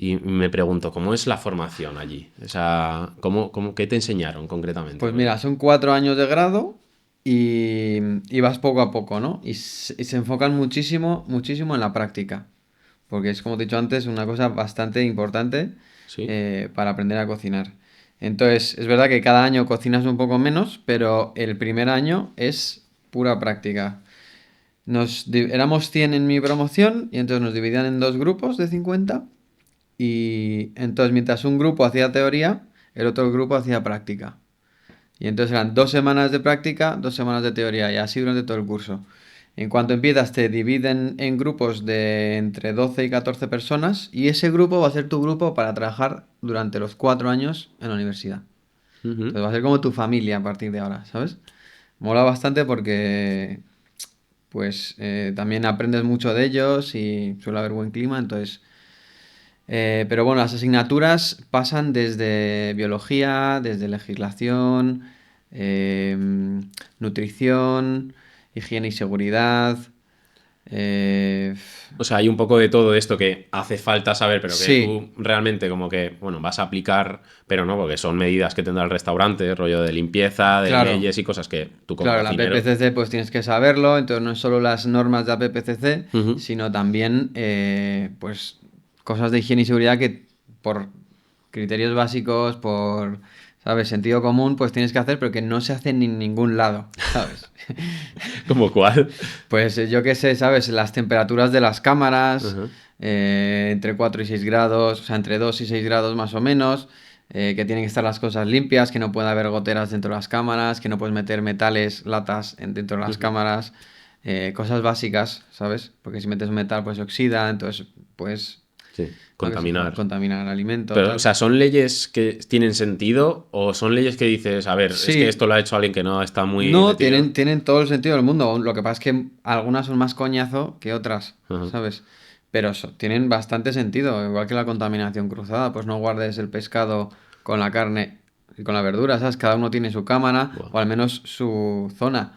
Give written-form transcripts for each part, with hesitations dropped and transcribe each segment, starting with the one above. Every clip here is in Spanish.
Y me pregunto, ¿cómo es la formación allí? O sea, ¿qué te enseñaron concretamente? Pues mira, son 4 años de grado y vas poco a poco, ¿no? Y se enfocan muchísimo, muchísimo en la práctica. Porque es, como te he dicho antes, una cosa bastante importante Sí. para aprender a cocinar. Entonces, es verdad que cada año cocinas un poco menos, pero el primer año es pura práctica. Éramos 100 en mi promoción y entonces nos dividían en dos grupos de 50 y entonces mientras un grupo hacía teoría, el otro grupo hacía práctica. Y entonces eran 2 semanas de práctica, 2 semanas de teoría y así durante todo el curso. En cuanto empiezas te dividen en grupos de entre 12 y 14 personas y ese grupo va a ser tu grupo para trabajar durante los 4 años en la universidad. Ujú. Entonces va a ser como tu familia a partir de ahora, ¿sabes? Mola bastante porque pues también aprendes mucho de ellos y suele haber buen clima, entonces... pero bueno, las asignaturas pasan desde biología, desde legislación, nutrición, higiene y seguridad. eh, O sea, hay un poco de todo esto que hace falta saber, pero que sí, tú realmente como que, bueno, vas a aplicar, pero no, porque son medidas que tendrá el restaurante, rollo de limpieza, de claro. leyes y cosas que tú como Claro, la cocinero... PPCC pues tienes que saberlo, entonces no es solo las normas de la PPCC, Ujú. sino también pues cosas de higiene y seguridad que por criterios básicos, por, ¿sabes? Sentido común, pues tienes que hacer, pero que no se hace en ningún lado, ¿sabes? ¿Como cuál? Pues yo qué sé, ¿sabes? Las temperaturas de las cámaras, Ajá. entre 4 y 6 grados, o sea, entre 2 y 6 grados más o menos, que tienen que estar las cosas limpias, que no puede haber goteras dentro de las cámaras, que no puedes meter metales, latas dentro de las Ujú. cámaras, cosas básicas, ¿sabes? Porque si metes metal pues se oxida, entonces pues, Sí, lo que sé, contaminar. contaminar el alimento, Pero, o tal. sea, ¿son leyes que tienen sentido o son leyes que dices, a ver, es que Sí, esto lo ha hecho alguien que no está muy no, metido? tienen todo el sentido del mundo. Lo que pasa es que algunas son más coñazo que otras, Ajá. ¿sabes? Pero tienen bastante sentido, igual que la contaminación cruzada. Pues no guardes el pescado con la carne y con la verdura, ¿sabes? Cada uno tiene su cámara Buah. o al menos su zona,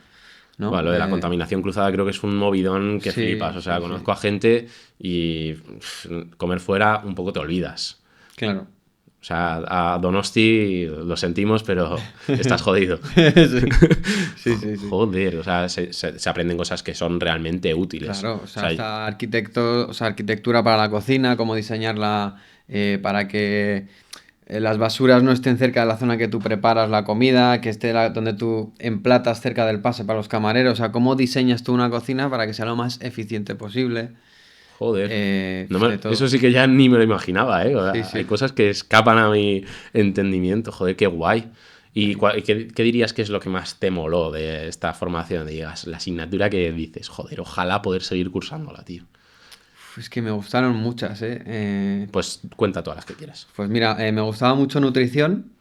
Buah, ¿no? lo de la contaminación cruzada creo que es un movidón que flipas. Sí, O sea, sí, sí. conozco a gente y comer fuera un poco te olvidas. Claro. O sea, a Donosti lo sentimos, pero estás jodido. Sí, sí, sí, sí. Joder, o sea, se aprenden cosas que son realmente útiles. Claro, o O sea, sea, está arquitecto, o sea, arquitectura para la cocina, cómo diseñarla para que las basuras no estén cerca de la zona que tú preparas la comida, que esté donde tú emplatas cerca del pase para los camareros, o sea, cómo diseñas tú una cocina para que sea lo más eficiente posible. joder. De Eso todo. sí que ya ni me lo imaginaba, ¿eh? O Sí, sea, hay sí. cosas que escapan a mi entendimiento. Joder, qué guay. ¿Y Sí. qué dirías que es lo que más te moló de esta formación? Digas, la asignatura que dices, joder, ojalá poder seguir cursándola, tío. Es que me gustaron muchas, ¿eh? Pues cuenta todas las que quieras. Pues mira, me gustaba mucho nutrición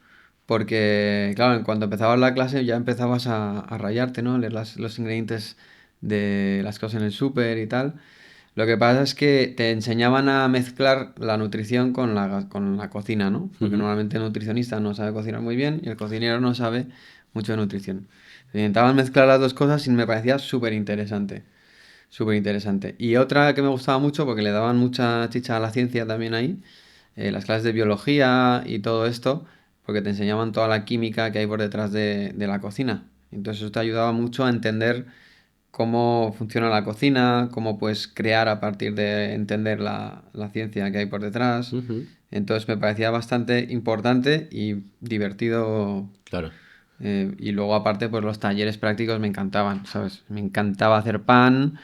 porque, claro, en cuanto empezabas la clase ya empezabas a rayarte, ¿no? Leer los ingredientes de las cosas en el súper y tal. Lo que pasa es que te enseñaban a mezclar la nutrición con la cocina, ¿no? Porque Ujú. normalmente el nutricionista no sabe cocinar muy bien y el cocinero no sabe mucho de nutrición. Intentaban mezclar las dos cosas y me parecía súper interesante. Súper interesante. Y otra que me gustaba mucho, porque le daban mucha chicha a la ciencia también ahí, las clases de biología y todo esto, porque te enseñaban toda la química que hay por detrás de la cocina. Entonces eso te ayudaba mucho a entender cómo funciona la cocina, cómo puedes crear a partir de entender la ciencia que hay por detrás. Ujú. Entonces me parecía bastante importante y divertido. Claro. Y luego aparte, pues los talleres prácticos me encantaban, ¿sabes? Me encantaba hacer pan.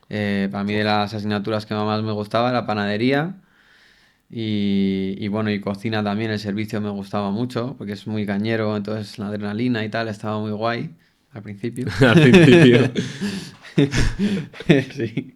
Para mí de Buah. las asignaturas que más me gustaba era panadería. Y bueno, y cocina también, el servicio me gustaba mucho, porque es muy cañero, entonces la adrenalina y tal estaba muy guay al principio. Al principio. Sí,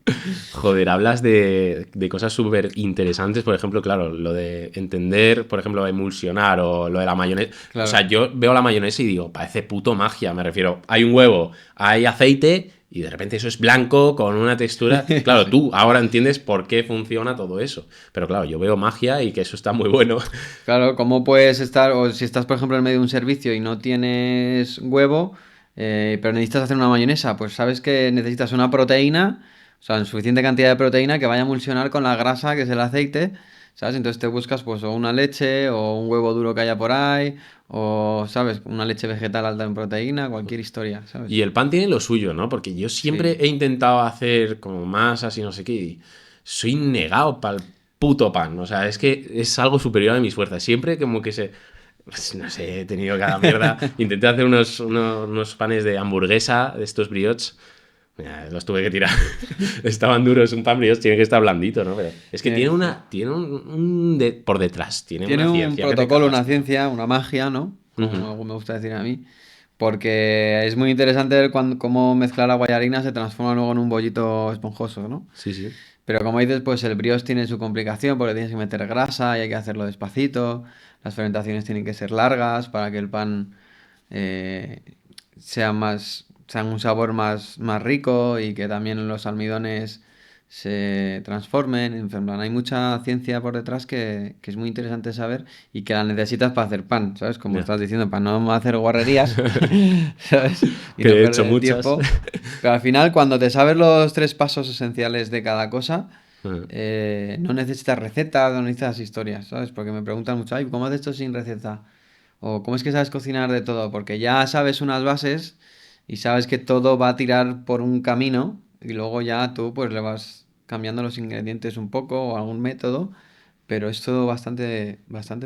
Joder, hablas de cosas súper interesantes, por ejemplo, claro, lo de entender, por ejemplo, emulsionar o lo de la mayonesa. O sea, claro. yo veo la mayonesa y digo, parece puto magia, me refiero. Hay un huevo, hay aceite y de repente eso es blanco con una textura. Claro, Sí. tú ahora entiendes por qué funciona todo eso. Pero claro, yo veo magia y que eso está muy bueno. Claro, ¿cómo puedes estar, o si estás, por ejemplo, en medio de un servicio y no tienes huevo, pero necesitas hacer una mayonesa? Pues sabes que necesitas una proteína, o sea, en suficiente cantidad de proteína que vaya a emulsionar con la grasa, que es el aceite, ¿sabes? Entonces te buscas pues o una leche o un huevo duro que haya por ahí o, ¿sabes? Una leche vegetal alta en proteína, cualquier historia, Y ¿sabes? el pan tiene lo suyo, ¿no? Porque yo siempre Sí. he intentado hacer como masas y no sé qué. Y soy negado para el puto pan. O sea, es que es algo superior a mis fuerzas. Siempre como que se... Pues, no sé, he tenido cada mierda. Intenté hacer unos panes de hamburguesa, de estos brioches. Mira, los tuve que tirar. Estaban duros. Un pan brioche tiene que estar blandito, ¿no? Pero es que tiene Tiene, una... Tiene por detrás. Tiene una tiene un ciencia que te protocolo, cagas, una tío. ciencia, una magia, ¿no? Ujú. Como me gusta decir a mí. Porque es muy interesante ver cómo mezclar agua y harina se transforma luego en un bollito esponjoso, ¿no? Sí, sí. Pero como dices, pues el brioche tiene su complicación porque tienes que meter grasa y hay que hacerlo despacito. Las fermentaciones tienen que ser largas para que el pan eh, sea un sabor más rico y que también los almidones se transformen. En plan, hay mucha ciencia por detrás que es muy interesante saber y que la necesitas para hacer pan, ¿sabes? Como Ya. estás diciendo, para no hacer guarrerías, ¿sabes? Y Que no he hecho perder el muchas. tiempo. Pero al final, cuando te sabes los tres pasos esenciales de cada cosa, no necesitas recetas, no necesitas historias, ¿sabes? Porque me preguntan mucho, ay, ¿cómo haces esto sin receta? O ¿cómo es que sabes cocinar de todo? Porque ya sabes unas bases y sabes que todo va a tirar por un camino y luego ya tú pues le vas cambiando los ingredientes un poco o algún método, pero es todo bastante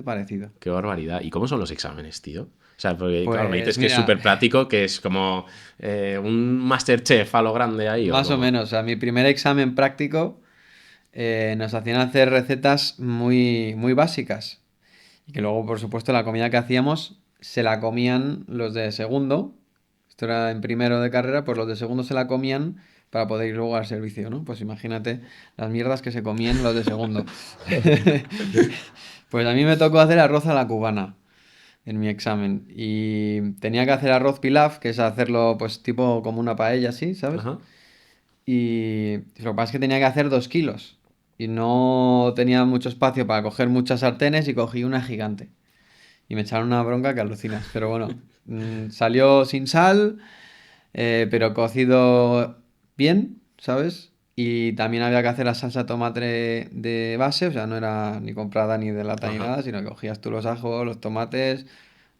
parecido. Qué barbaridad. ¿Y cómo son los exámenes, tío? O sea, porque claro, me Pues dices que es mira, súper práctico, que es como un Masterchef a lo grande ahí, o más o como... menos, o sea, mi primer examen práctico nos hacían hacer recetas muy básicas. Y que luego, por supuesto, la comida que hacíamos se la comían los de segundo. Esto era en primero de carrera, pues los de segundo se la comían para poder ir luego al servicio, ¿no? Pues imagínate las mierdas que se comían los de segundo. Pues a mí me tocó hacer arroz a la cubana en mi examen. Y tenía que hacer arroz pilaf, que es hacerlo pues tipo como una paella así, ¿sabes? Ajá. Y lo que pasa es que tenía que hacer 2 kilos. Y no tenía mucho espacio para coger muchas sartenes y cogí una gigante. Y me echaron una bronca que alucinas. Pero bueno, salió sin sal, pero cocido bien, ¿sabes? Y también había que hacer la salsa de tomate de base, o sea, no era ni comprada ni de lata ni Ajá. nada, sino que cogías tú los ajos, los tomates,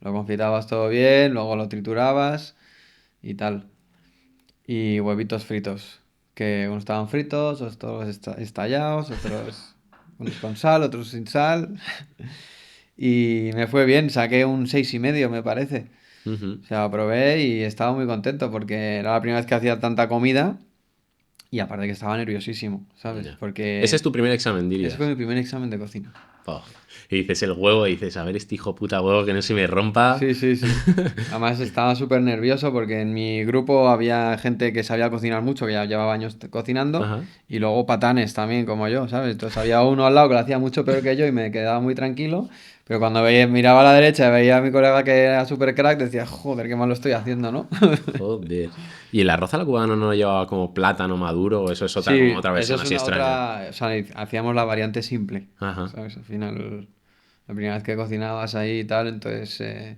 lo confitabas todo bien, luego lo triturabas y tal. Y huevitos fritos, que unos estaban fritos, otros estallados, otros unos con sal, otros sin sal. Y me fue bien, saqué un 6,5 me parece. Ujú. O sea, probé y estaba muy contento porque era la primera vez que hacía tanta comida y aparte que estaba nerviosísimo, ¿sabes? Ya. Ese es Porque tu primer examen, ese fue dirías. mi primer examen de cocina. Oh. Y dices el huevo y dices, a ver, este hijo puta huevo que no se me rompa. Sí, sí, sí. Además estaba súper nervioso porque en mi grupo había gente que sabía cocinar mucho, que ya llevaba años cocinando, Ajá. y luego patanes también, como yo, ¿sabes? Entonces había uno al lado que lo hacía mucho peor que yo y me quedaba muy tranquilo, pero cuando miraba a la derecha y veía a mi colega que era súper crack, decía, joder, qué mal lo estoy haciendo, ¿no? Joder. ¿Y el arroz a la cubana no lo llevaba como plátano maduro o eso es otra, como Sí, otra eso versión es así una extraña? otra, o sea, hacíamos la variante simple, Ajá. ¿sabes? Al final, la primera vez que cocinabas ahí y tal, entonces...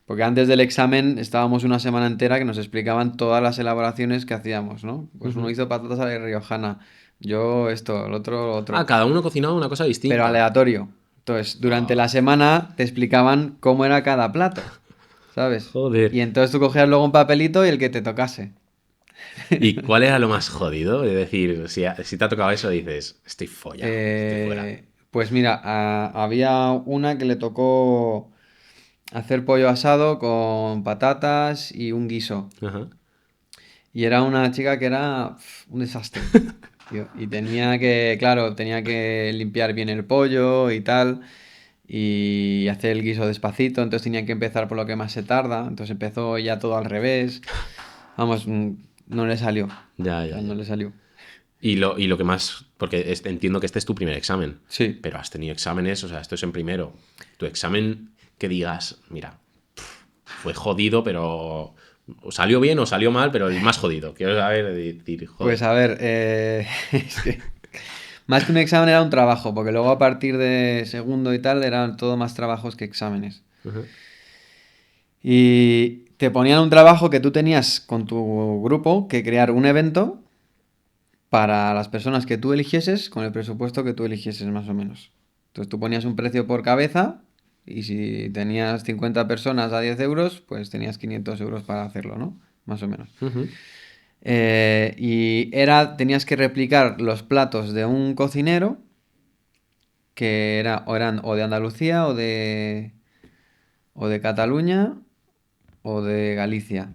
Porque antes del examen estábamos una semana entera que nos explicaban todas las elaboraciones que hacíamos, ¿no? Pues uno Ujú. hizo patatas a la riojana, yo esto, el otro, lo Ah, otro, cada uno cocinaba una cosa pero distinta. aleatorio. Entonces, durante Oh, la semana te explicaban cómo era cada plato, ¿sabes? joder. Y entonces tú cogías luego un papelito y el que te tocase. ¿Y cuál era lo más jodido? Es decir, si te ha tocado eso, dices, estoy follado, estoy fuera. Pues mira, había una que le tocó hacer pollo asado con patatas y un guiso. Ajá. Y era una chica que era un desastre, tío. Y tenía que, claro, tenía que limpiar bien el pollo y tal. Y hacer el guiso despacito. Entonces tenía que empezar por lo que más se tarda. Entonces empezó ya todo al revés. Vamos, no le salió. Ya, O ya, sea, no ya. le salió. Y lo que más, porque entiendo que este es tu primer examen, Sí. pero has tenido exámenes, o sea, esto es en primero. Tu examen que digas, mira, fue jodido, pero o salió bien o salió mal, pero el más jodido. Quiero saber, decir, Pues joder. a ver, es que más que un examen era un trabajo, porque luego a partir de segundo y tal eran todo más trabajos que exámenes. Ajá. Y te ponían un trabajo que tú tenías con tu grupo que crear un evento para las personas que tú eligieses con el presupuesto que tú eligieses más o menos. Entonces tú ponías un precio por cabeza y si tenías 50 personas a 10 euros, pues tenías 500 euros para hacerlo, ¿no? Más o menos. Ujú. Tenías que replicar los platos de un cocinero que eran o de Andalucía o de Cataluña o de Galicia.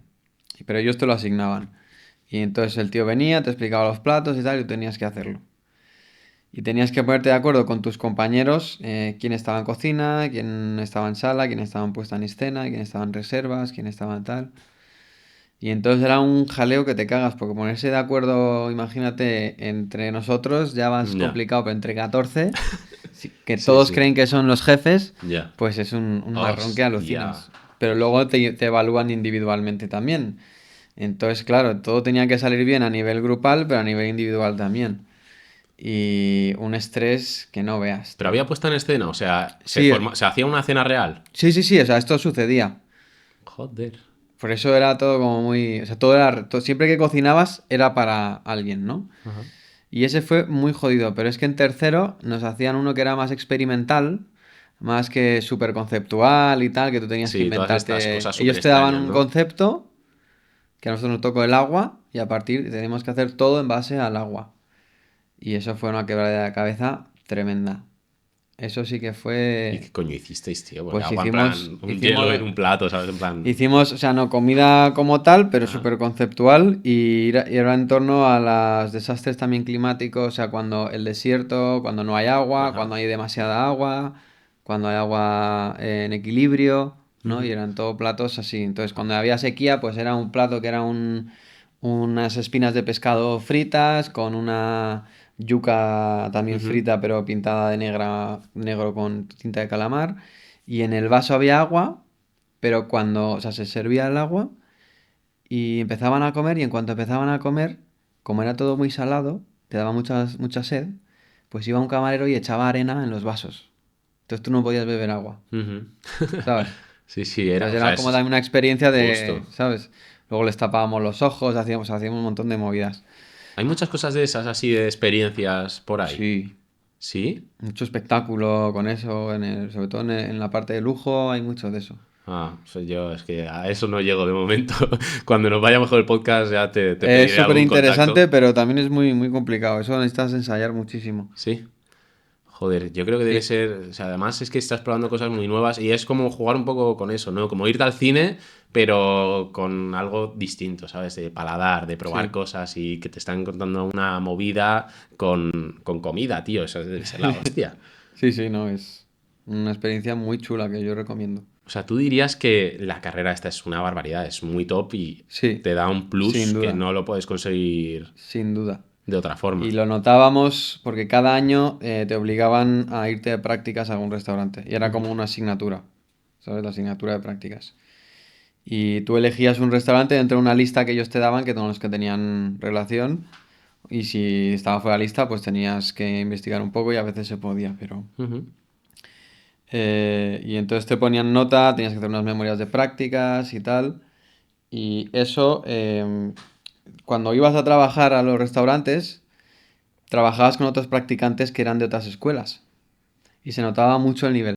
Pero ellos te lo asignaban. Y entonces el tío venía, te explicaba los platos y tal, y tú tenías que hacerlo. Y tenías que ponerte de acuerdo con tus compañeros, quién estaba en cocina, quién estaba en sala, quién estaba en puesta en escena, quién estaba en reservas, quién estaba en tal. Y entonces era un jaleo que te cagas, porque ponerse de acuerdo, imagínate, entre nosotros ya vas Ya. complicado, pero entre 14, que Sí, todos sí. creen que son los jefes, Ya. pues es un marrón que Hostia. alucinas. Pero luego te evalúan individualmente también. Entonces, claro, todo tenía que salir bien a nivel grupal, pero a nivel individual también. Y un estrés que no veas, Pero tío. había puesta en escena, o sea, Sí, se hacía una cena real. sí, sí, sí, o sea, esto sucedía. Joder. Por eso era todo como muy... O sea, todo era... siempre que cocinabas era para alguien, ¿no? Ajá. Y ese fue muy jodido, pero es que en tercero nos hacían uno que era más experimental, más que súper conceptual y tal, que tú tenías que Sí, todas estas inventarte. cosas súper Ellos te daban extrañas, un ¿no? concepto, que a nosotros nos tocó el agua, y a partir tenemos que hacer todo en base al agua. Y eso fue una quebrada de cabeza tremenda. Eso sí que ¿Y fue... qué coño hicisteis, tío? Porque Pues agua en plan, un hielo en hicimos, un plato, ¿sabes? En plan. hicimos, o sea, no comida como tal, pero Ajá. súper conceptual y era en torno a los desastres también climáticos, o sea, cuando el desierto, cuando no hay agua, Ajá. cuando hay demasiada agua, cuando hay agua en equilibrio, ¿no? Y Ujú. eran todo platos así. Entonces, cuando había sequía, pues era un plato que era unas espinas de pescado fritas con una yuca también Ujú. frita, pero pintada de negro con tinta de calamar. Y en el vaso había agua, pero cuando, o sea, se servía el agua y empezaban a comer, y en cuanto empezaban a comer, como era todo muy salado, te daba mucha sed, pues iba un camarero y echaba arena en los vasos. Entonces tú no podías beber agua, Ujú. ¿sabes? Sí, sí, era. Entonces O sea, era como es también una experiencia de, justo. ¿sabes? Luego les tapábamos los ojos, hacíamos un montón de movidas. Hay muchas cosas de esas así de experiencias por ahí. Sí, ¿Sí? mucho espectáculo con eso, sobre todo en la parte de lujo hay mucho de eso. Ah, soy yo, es que a eso no llego de momento. Cuando nos vaya mejor el podcast ya te Es pediré súper algún interesante, contacto. pero también es muy, muy complicado. Eso necesitas ensayar muchísimo. Sí. Joder, yo creo que debe Sí, ser, o sea, además es que estás probando cosas muy nuevas y es como jugar un poco con eso, ¿no? Como irte al cine, pero con algo distinto, ¿sabes? De paladar, de probar sí. cosas y que te están contando una movida con comida, tío, eso debe ser la hostia. Sí, sí, no, es una experiencia muy chula que yo recomiendo. O sea, tú dirías que la carrera esta es una barbaridad, es muy top y Sí, te da un sin plus que duda, no lo puedes conseguir sin duda. de otra Y forma. lo notábamos porque cada año te obligaban a irte de prácticas a algún restaurante. Y era Ujú. como una asignatura, ¿sabes? La asignatura de prácticas. Y tú elegías un restaurante dentro de una lista que ellos te daban, que con los que tenían relación. Y si estaba fuera de lista, pues tenías que investigar un poco y a veces se podía, pero... Ujú. Y entonces te ponían nota, tenías que hacer unas memorias de prácticas y tal. Y eso, cuando ibas a trabajar a los restaurantes, trabajabas con otros practicantes que eran de otras escuelas. Y se notaba mucho el nivel.